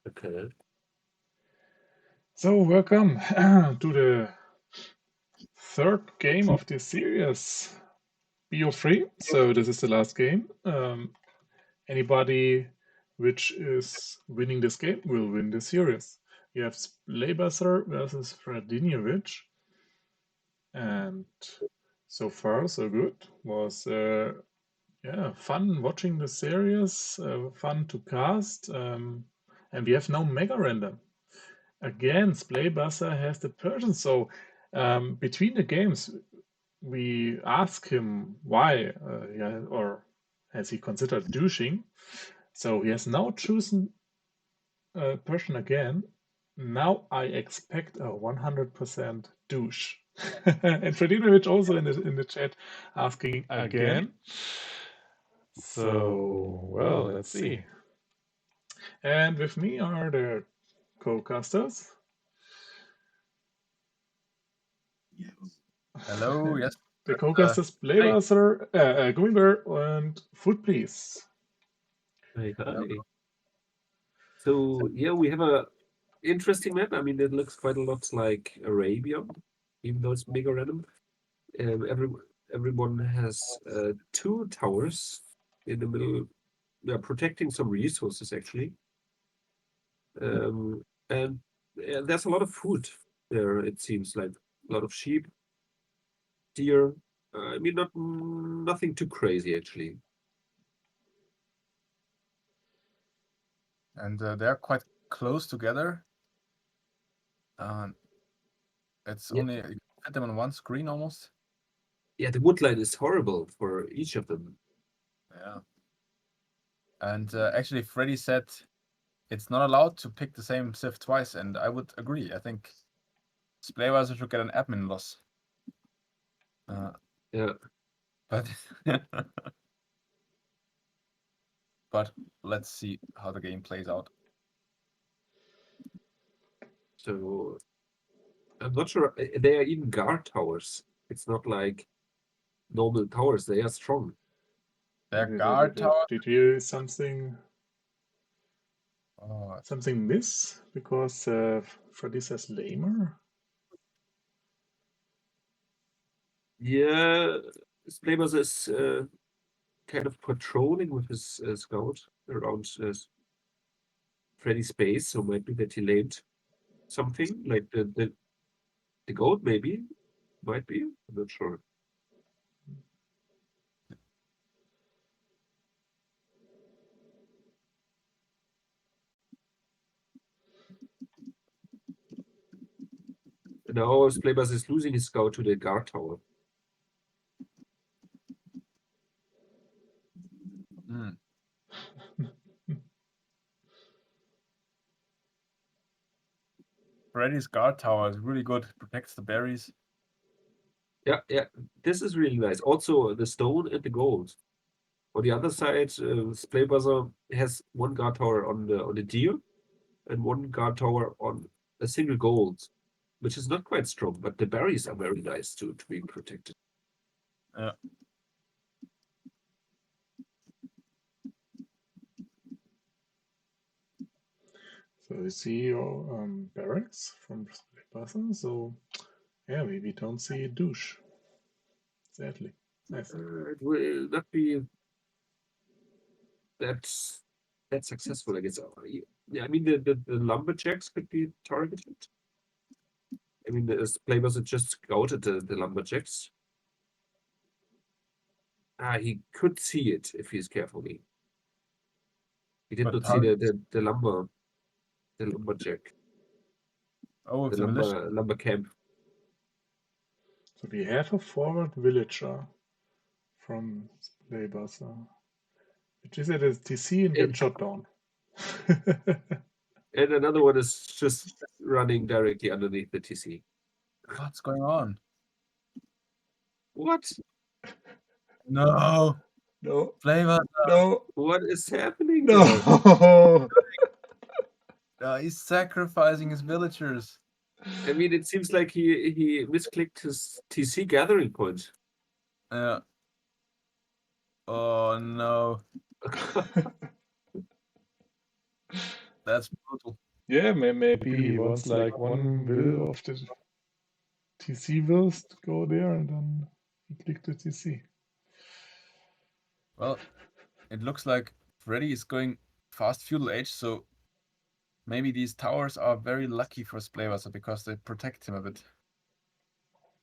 Okay. So, welcome to the third game of this series, Bo3. So, this is the last game. Anybody which is winning this game will win the series. You have Splaybuzzer versus Fredinhiovic, and so far so good. Was fun watching the series, fun to cast, and we have no mega random. Again, Splaybuzzer has the Persian, so between the games, we ask him why, or has he considered douching? So he has now chosen Persian again. Now I expect a 100% douche. And Fredinovic also in the chat asking again. So, well, let's see. And with me are the co-casters. Hello, yes. The co-casters Playbuster, Gummibär and Food Please. Hi, hi. So yeah, we have a interesting map. I mean, it looks quite a lot like Arabia, even though it's mega random. Every everyone has two towers in the middle, protecting some resources actually. And there's a lot of food there. It seems like a lot of sheep, deer. I mean, nothing too crazy actually. And they're quite close together. It's Yeah. only you can fit them on one screen almost. Yeah, the wood line is horrible for each of them. Yeah. And actually, Freddy said it's not allowed to pick the same civ twice, and I would agree. I think Splaywiser should get an admin loss. Yeah. But but let's see how the game plays out. So I'm not sure. They are even guard towers. It's not like normal towers. They are strong. Their guard tower. Did you something Oh, something miss? Because Freddy says lamer? Yeah, Splaybus is kind of patrolling with his scout around Freddy's base, so might be that he lamed something like the goat, maybe. Might be. I'm not sure. Now Splaybus is losing his scout to the guard tower. Freddy's guard tower is really good. Protects the berries. Yeah, yeah. This is really nice. Also, the stone and the gold. On the other side, Splaybuzzer has one guard tower on the deer and one guard tower on a single gold, which is not quite strong, but the berries are very nice to be protected. Yeah. So you see your barracks from Playbuster. So yeah, we don't see a douche. Sadly. Nice. It will not be that successful, I guess. Yeah, I mean the lumberjacks could be targeted. I mean, the Splaybuzzer just scouted the lumberjacks. He could see it if he's carefully. He did But not see the lumberjack, Oh, the it's a militia. lumber camp. So we have a forward villager from Playbuster, which is at his TC and get And, shot down. and another one is just running directly underneath the TC. What's going on? What? No. No. Flavor. No. What is happening there? No. He's sacrificing his villagers. I mean, it seems like he misclicked his TC gathering point. Yeah. Oh no. That's brutal. Yeah, maybe he wants like one will of the TC wills to go there, and then he clicked the TC. Well, it looks like Freddy is going fast feudal age, so maybe these towers are very lucky for Splayvaster because they protect him a bit.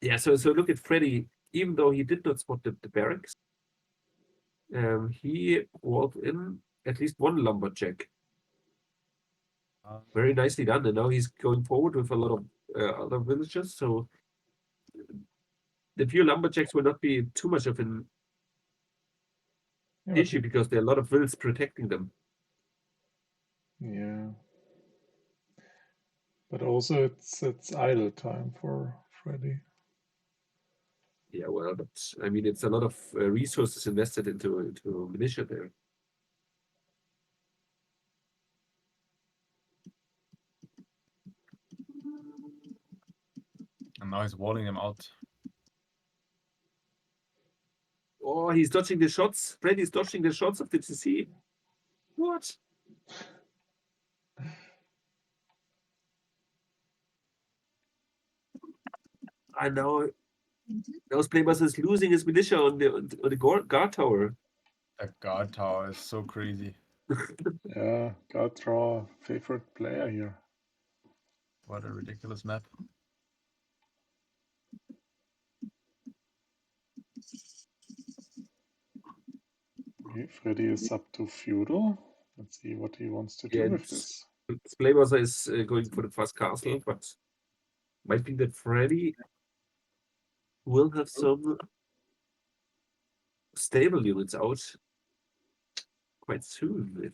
Yeah, so look at Freddy. Even though he did not spot the barracks, he walled in at least one lumberjack. Very nicely done. And now he's going forward with a lot of other villagers. So the few lumberjacks will not be too much of an Yeah, issue because there are a lot of vills protecting them. yeah. But also it's idle time for Freddy. Yeah, well, but I mean, it's a lot of resources invested into militia there. And now he's walling them out. Oh, he's dodging the shots. Freddy's dodging the shots of the TC. What? I know. Those players is losing his militia on the guard tower. The guard tower is so crazy. Yeah, gotta draw a favorite player here. What a ridiculous map. Okay, Freddy is up to feudal. Let's see what he wants to do Yeah, with this. Splaymaster is going for the fast castle, but might be that Freddy will have some stable units out quite soon if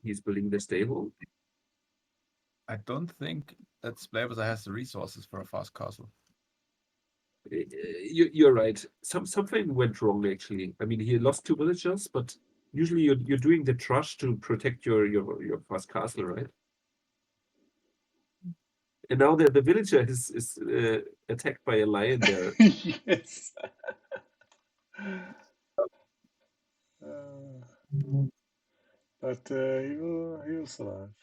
he's building the stable. I don't think that Splayvaster has the resources for a fast castle. You're right. Something went wrong actually. I mean, he lost 2 villagers, but usually you're doing the trash to protect your fast castle, right? And now the villager is attacked by a lion there. Yes. But he will survive.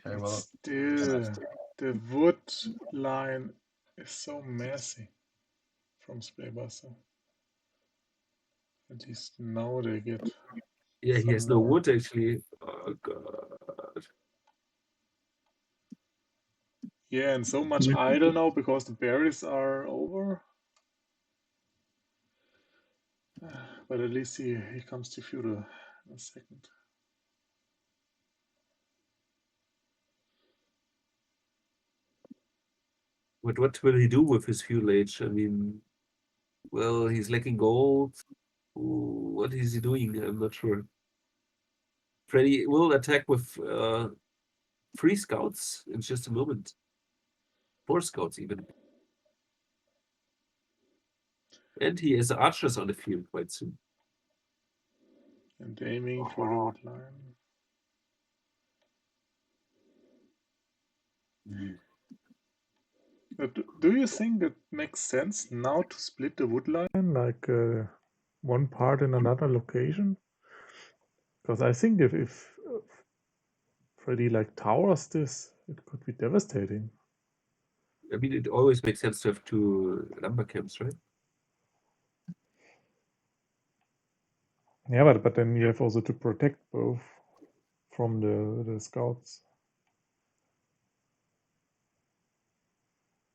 Okay, But well, still, the wood line is so messy from Splaybuster. At least now they get Yeah, he some has no more. wood actually. Oh god. Yeah, and so much idle now because the berries are over. But at least he comes to feudal in a second. What will he do with his fuel age? I mean, well, he's lacking gold. What is he doing? I'm not sure. Freddy will attack with 3 scouts in just a moment. 4 scouts even. And he has archers on the field quite soon. And aiming for the wood line. But do you think it makes sense now to split the wood line, like one part in another location? Because I think if Freddy like towers this, it could be devastating. I mean, it always makes sense to have 2 lumber camps, right? Yeah, but then you have also to protect both from the scouts.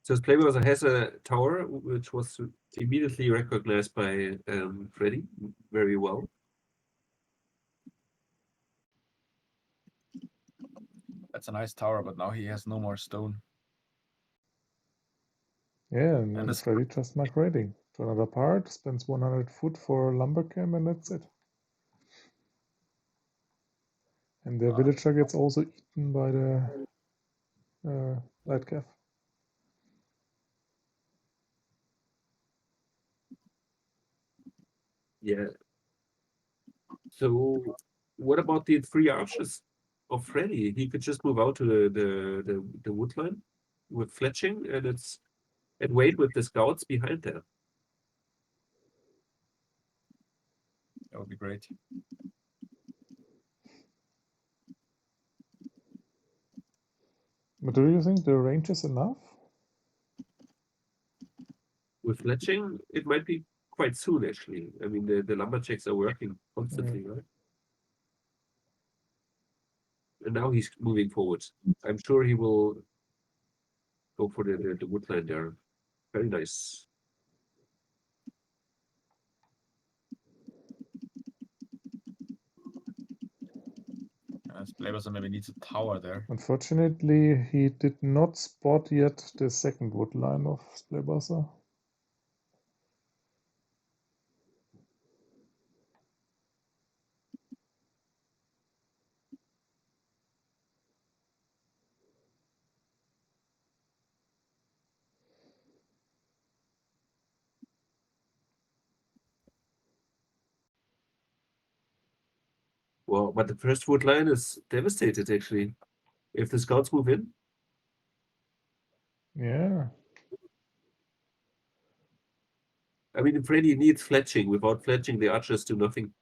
So Playmaster has a tower, which was immediately recognized by Freddy very well. that's a nice tower, but now he has no more stone. Yeah, And and this, Freddy just migrating to another part, spends 100 foot for lumber camp, and that's it. And the villager gets also eaten by the light calf. Yeah. So what about the 3 archers of Freddy? He could just move out to the woodline with fletching and wait with the scouts behind there. That would be great. But do you think the range is enough? With fletching, it might be quite soon, actually. I mean, the lumberjacks are working constantly, right? And now he's moving forward. I'm sure he will go for the woodline there. Very nice. Splaybuzzer maybe needs a tower there. Unfortunately, he did not spot yet the second wood line of Splaybuzzer. Well, but the first wood line is devastated, actually. If the scouts move in, Yeah, I mean, Freddy needs fletching. Without fletching, the archers do nothing.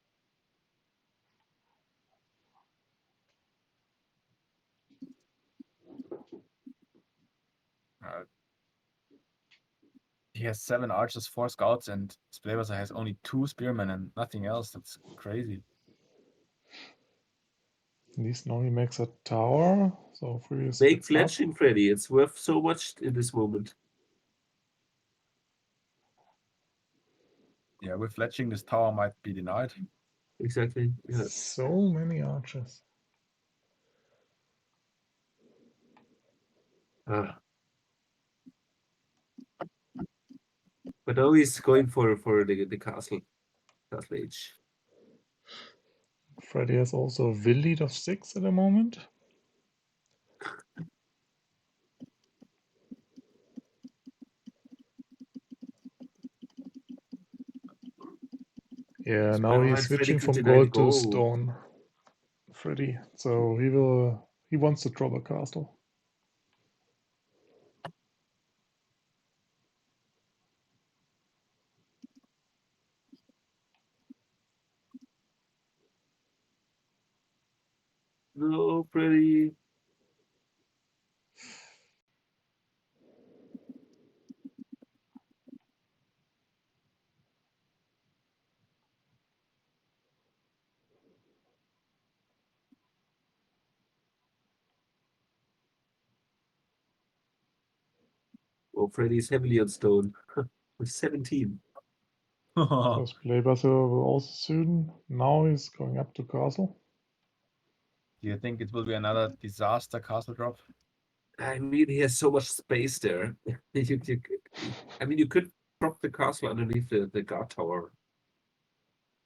He has 7 archers, 4 scouts, and Splaybuzzer has only 2 spearmen and nothing else. That's crazy. at least now he makes a tower. So Furious Make splits up. fletching, Freddy. It's worth so much in this moment. Yeah, with fletching, this tower might be denied. Exactly. Yeah. So many archers. Ah. But now he's going for the castle age. Freddy has also a will lead of 6 at the moment. Yeah, now Well, he's and Freddy switching could from deny the gold to goal. stone. Freddy. So he wants to drop a castle. No, Freddy. Oh, Freddy's heavily on stone with 17. So Splaybuzzer will also soon. Now he's going up to castle. Do you think it will be another disaster castle drop? I mean, he has so much space there. I mean, you could drop the castle underneath the guard tower.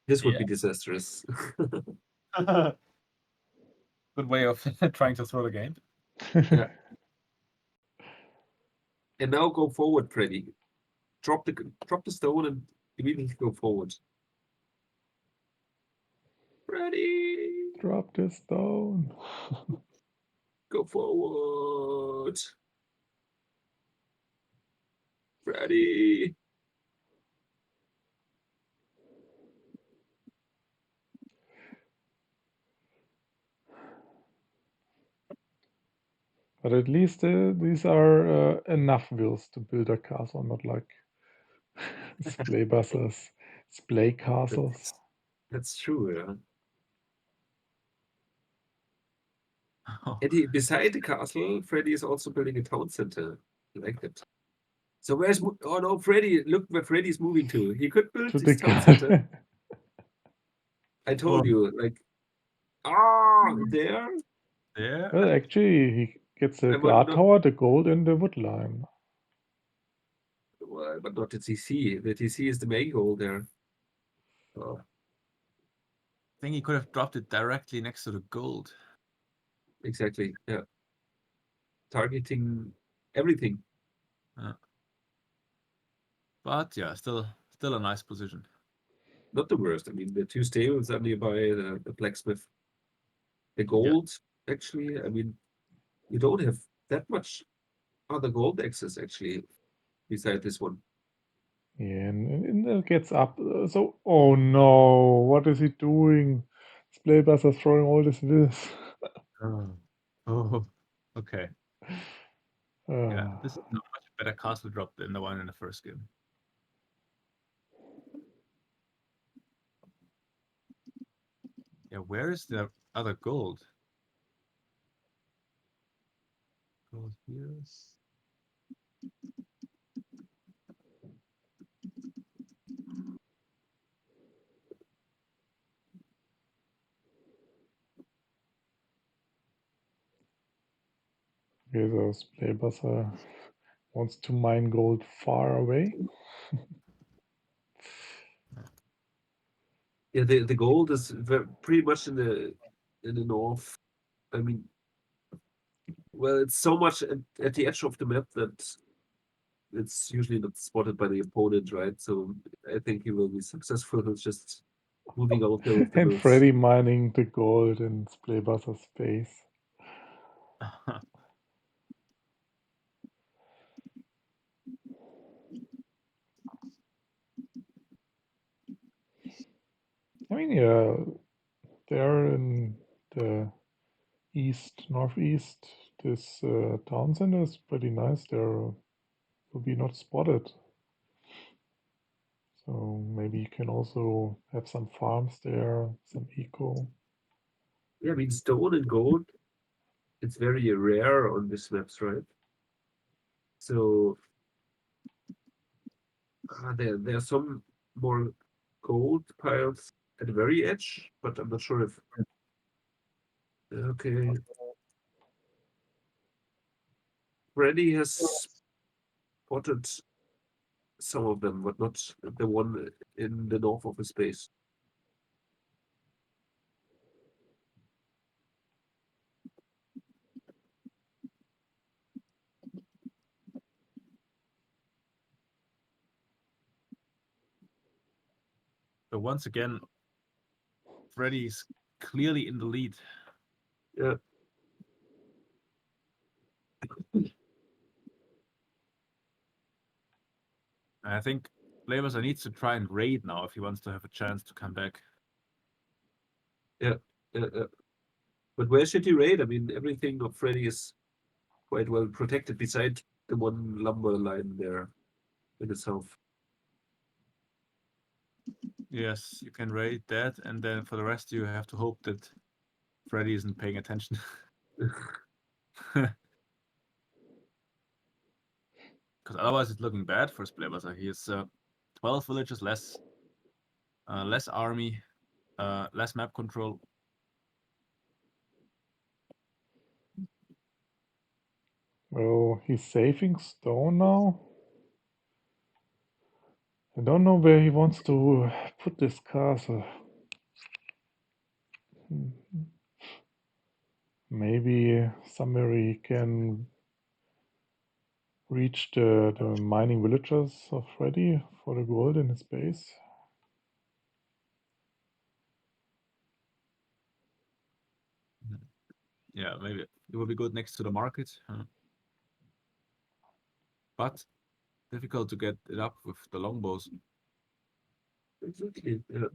This would be disastrous. Good way of trying to throw the game. Yeah. And now go forward, Freddy. Drop the stone and immediately go forward. Freddy, Drop the stone. go forward. Freddy. But at least these are enough wills to build a castle, not like Splaybuzzer's splay castles. That's true, yeah. And beside the castle, Freddy is also building a town center. I like that. So where's oh no, Freddy? Look where Freddy's moving to. He could build To his the town center. I Oh. told you, like there. Yeah. Well, actually, he gets the But guard not, tower, the gold, and the wood line. well, but not the TC. The TC is the main goal there. Oh, I think he could have dropped it directly next to the gold. exactly. Yeah. Targeting everything. But yeah, still a nice position. Not the worst. I mean, the 2 stables are nearby, the blacksmith. The gold, actually, I mean, you don't have that much other gold access, actually, beside this one. Yeah, and it gets up. So, oh no, what is he doing? Splaybuster is throwing all this this. Oh, oh, okay. Yeah, Uh, this is a much better castle drop than the one in the first game. Yeah, where is the other gold? Gold here. okay, so Splaybuster wants to mine gold far away. Yeah, the gold is pretty much in the north. I mean, well, it's so much at the edge of the map that it's usually not spotted by the opponent, right? So I think he will be successful with just moving out there with the And mills. Freddy mining the gold in Splaybuster's space. I mean, yeah, there in the northeast, this town center is pretty nice. There will be not spotted. So maybe you can also have some farms there, some eco. Yeah, I mean, stone and gold, it's very rare on these maps, right? So there are some more gold piles at the very edge, but I'm not sure if. Okay, Freddy has spotted some of them, but not the one in the north of his base. So once again, Freddy's clearly in the lead. Yeah, And I think Flavors needs to try and raid now if he wants to have a chance to come back. yeah, yeah. But where should he raid? I mean, everything of Freddy is quite well protected, beside the one lumber line there in the south. Yes, you can raid that, and then for the rest, you have to hope that Freddy isn't paying attention. Because otherwise, it's looking bad for Splaybuster. He has 12 villages less, less army, less map control. Well, he's saving stone now. I don't know where he wants to put this castle. Maybe somewhere he can reach the mining villagers of Freddy for the gold in his base. Yeah, maybe it would be good next to the market. But difficult to get it up with the longbows. Exactly. Yeah.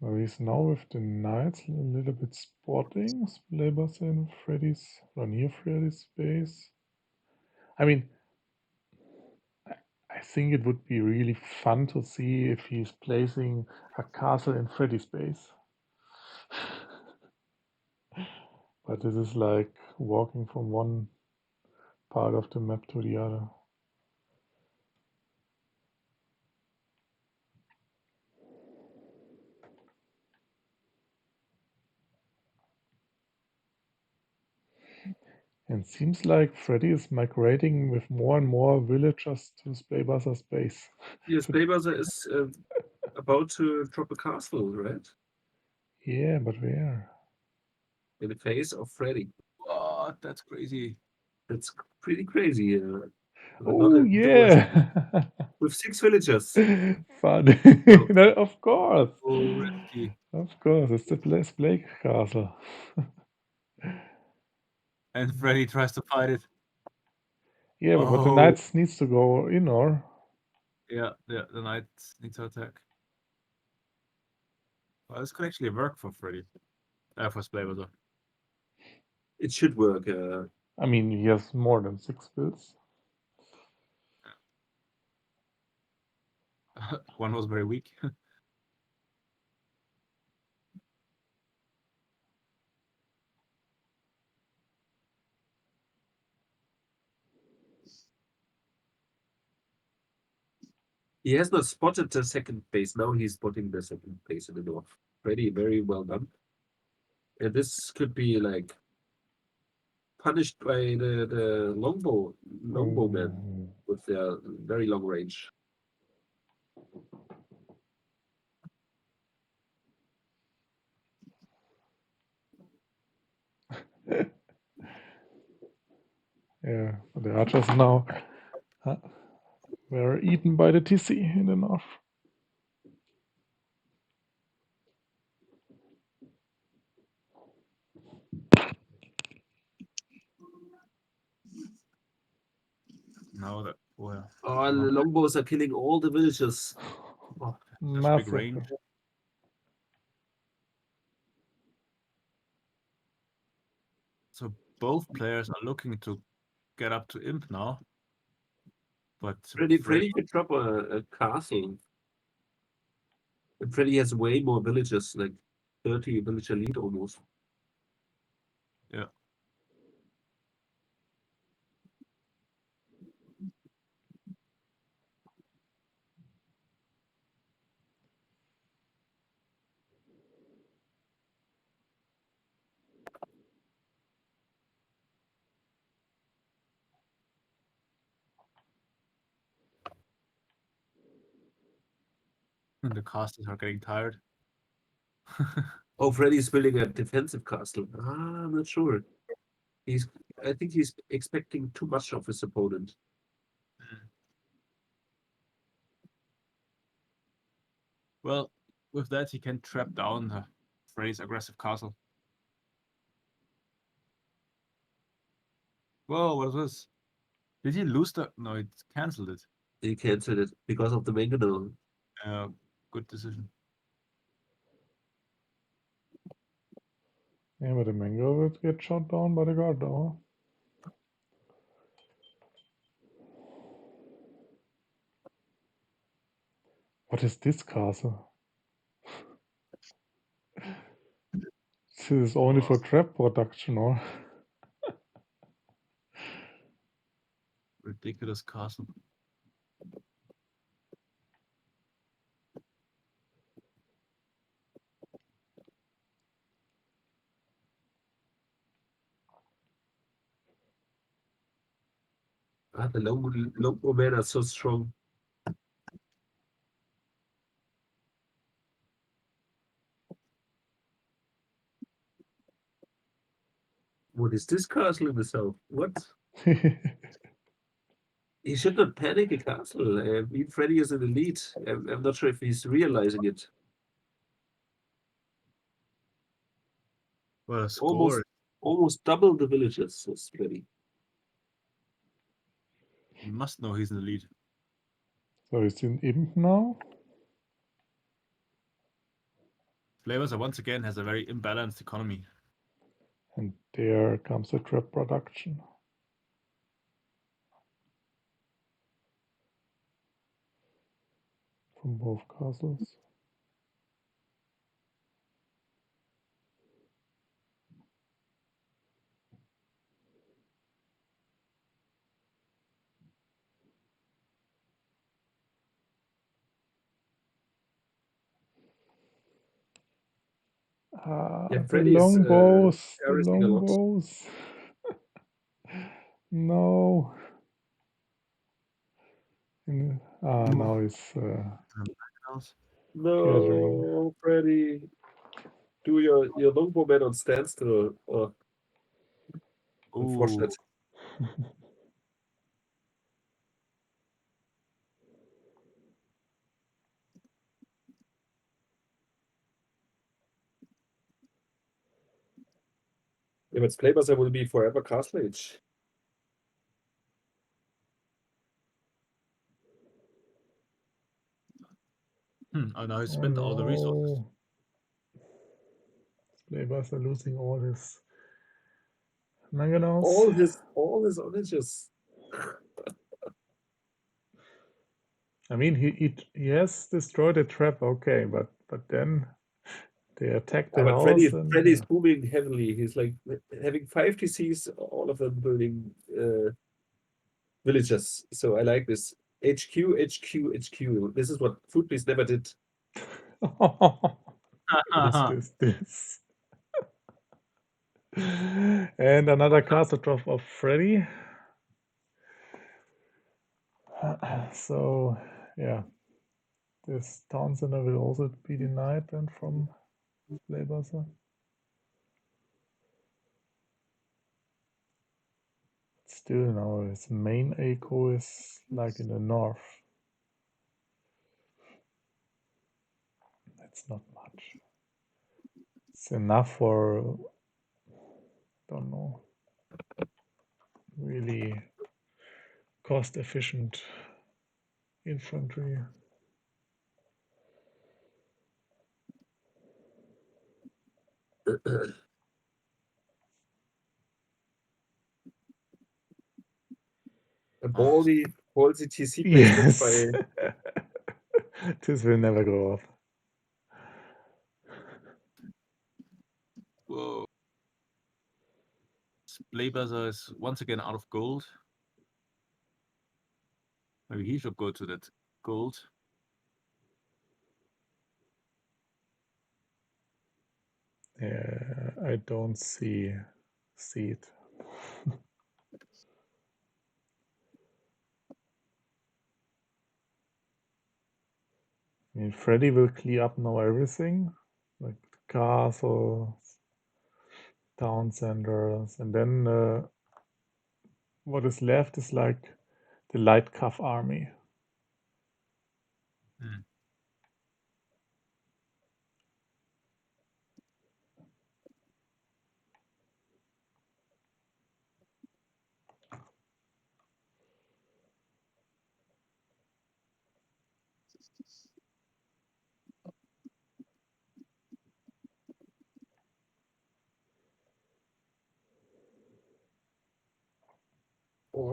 Well, he's now with the knights a little bit spotting Splaybuster in Freddy's or near Freddy's base. I mean, I think it would be really fun to see if he's placing a castle in Freddy's base. But this is like walking from one part of the map to the other. And seems like Freddy is migrating with more and more villagers to Splaybuster's base. Yes, Baybaza is about to drop a castle, right? Yeah, but where? In the face of Freddy. What? That's crazy. That's pretty crazy. Not Oh, a dual city yeah! with 6 villagers. Fun. So, No, of course. So risky. Of course, it's the Blake Castle. And Freddy tries to fight it. Yeah, but the Oh, knights needs to go in, or Yeah, the knight needs to attack. Well, this could actually work for Freddy. For Splaybazer. it should work. I mean, he has more than 6 bills. One was very weak. He has not spotted the second base. Now he's spotting the second base in the north. Pretty, very well done. And this could be like punished by the longbowmen Oh. with their very long range. Yeah, the archers now were eaten by the TC in the north. Now that well, Oh, the longbows are killing all the villagers. such big Massive. range. So both players are looking to get up to imp now. But Freddy could drop a castle. And Freddy has way more villagers, like 30 villager lead almost. Yeah. And the casters are getting tired. Oh, Freddy's building a defensive castle. I'm not sure. I think he's expecting too much of his opponent. Well, with that he can trap down Freddy's aggressive castle. Whoa, what was this? Did he lose the? No, it cancelled it. He canceled it because of the mangonel. Good decision. Yeah, but the mango will get shot down by the guard, though. What is this castle? This is only for trap production, or? Ridiculous castle. The longbowmen are so strong. What is this castle in the south? What? He should not panic a castle. Freddy is in the lead. I'm not sure if he's realizing it. Well, a score. Almost double the villagers, says Freddy. He must know he's in the lead. So he's in imp now? Flavors once again has a very imbalanced economy. And there comes the trap production. From both castles. Yeah, The Freddy is longbows, the harassing a lot. longbows. No. Now he's gathering. No, Freddy. Do your longbowman on standstill. Oh, unfortunate. Yeah, but Playmaster will be forever castle age. Oh, now he Oh spent all the resources. no. Players are losing all his mangonels. all his oranges. I mean, he has destroyed a trap, okay, but then they attack the But house and Freddy's booming heavily. He's like having 5 TCs, all of them building villages. So I like this. HQ, HQ, HQ. This is what Foodbeast never did. this. And another card to drop of Freddy. So yeah, this town center will also be denied then from Playbuster. Still now his main echo is like in the north. That's not much. It's enough for, don't know, really cost efficient infantry. A ballsy TC placement Yes. by This will never go off. Whoa. Playbazer is once again out of gold. Maybe he should go to that gold. Yeah, I don't see it. I mean, Freddy will clear up now everything, like castles, town centers, and then what is left is like the light cuff army. Hmm.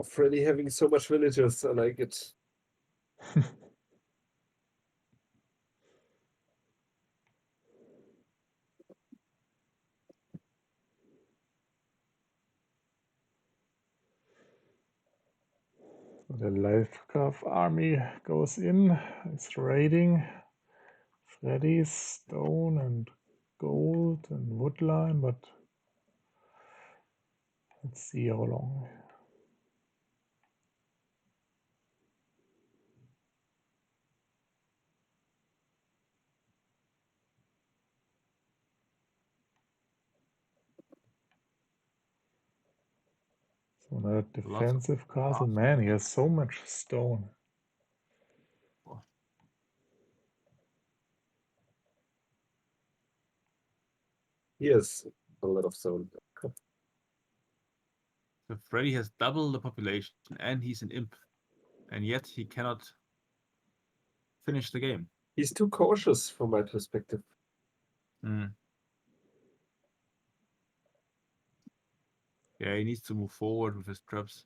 Freddy having so much villagers. I like it. So the light cuff army goes in. It's raiding Freddy's stone and gold and woodline, but let's see how long. So another Lots of defensive castle. castles. Man, he has so much stone. He has a lot of zone. So Freddy has double the population and he's an imp. And yet he cannot finish the game. He's too cautious from my perspective. Hmm. Yeah, he needs to move forward with his traps.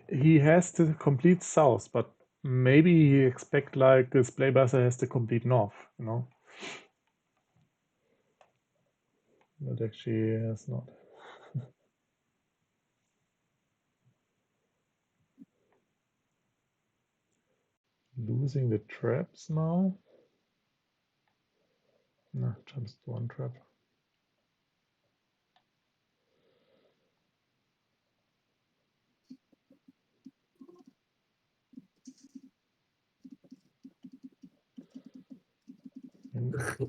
He has to complete south, but maybe he expect like this Playbuster has to complete north, you know? But actually he has not. Losing the traps now? No, just one trap.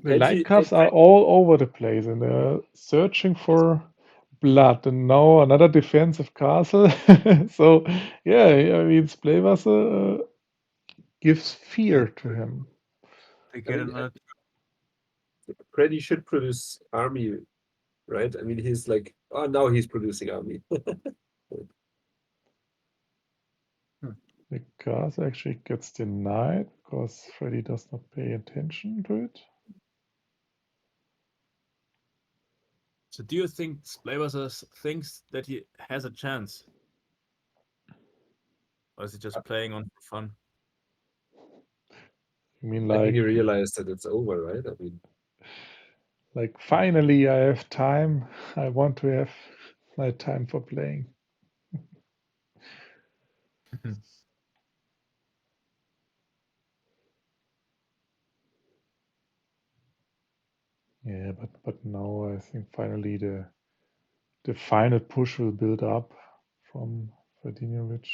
The And light he cuffs are all over the place and they're searching for blood. And now another defensive castle. So, yeah, I mean, Playbuster gives fear to him. They I get mean, another. Freddy should produce army, right? I mean, he's like, oh, now he's producing army. Hmm. The cast actually gets denied because Freddy does not pay attention to it. So do you think Splaybuster thinks that he has a chance? Or is he just playing on for fun? You mean I think he like realized that it's over, right? I mean, finally I have time. I want to have my time for playing. Yeah, but now I think finally the final push will build up from Fredinhiovic.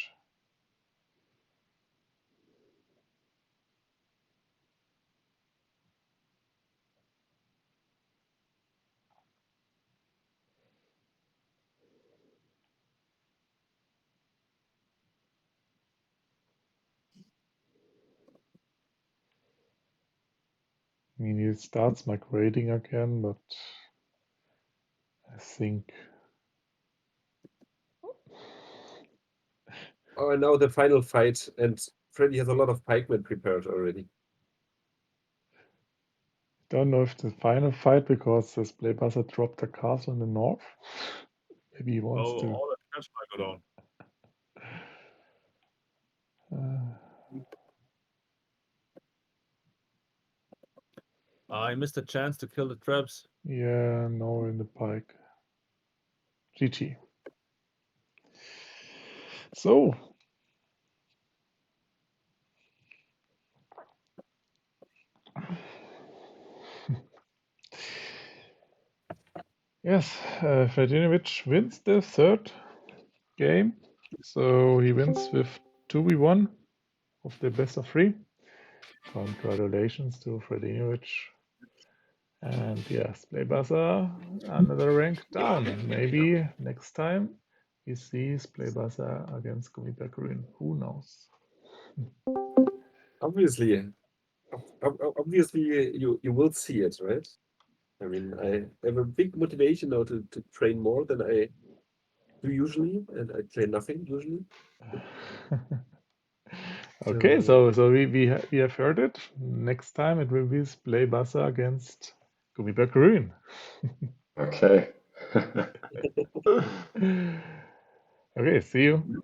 I mean, he starts migrating again, but I think oh, and now the final fight, and Freddy has a lot of pikemen prepared already. don't know if the final fight because the Splaybuster dropped the castle in the north. Maybe he wants to. all the traps might go down. I missed a chance to kill the traps. Yeah, no, in the pike. GG. So, yes, Frediniovic wins the third game. So he wins with 2v1 of the best of 3. Congratulations to Frediniovic. And yes, Splaybuster another rank down. Maybe next time we see Splaybuster against Gummibär Grün. Who knows? Obviously, obviously, you will see it, right? I mean, I have a big motivation now to train more than I do usually, and I train nothing usually. Okay, So so we have heard it. Next time it will be Splaybuster against Gummibär Grün. Okay. Okay, see you.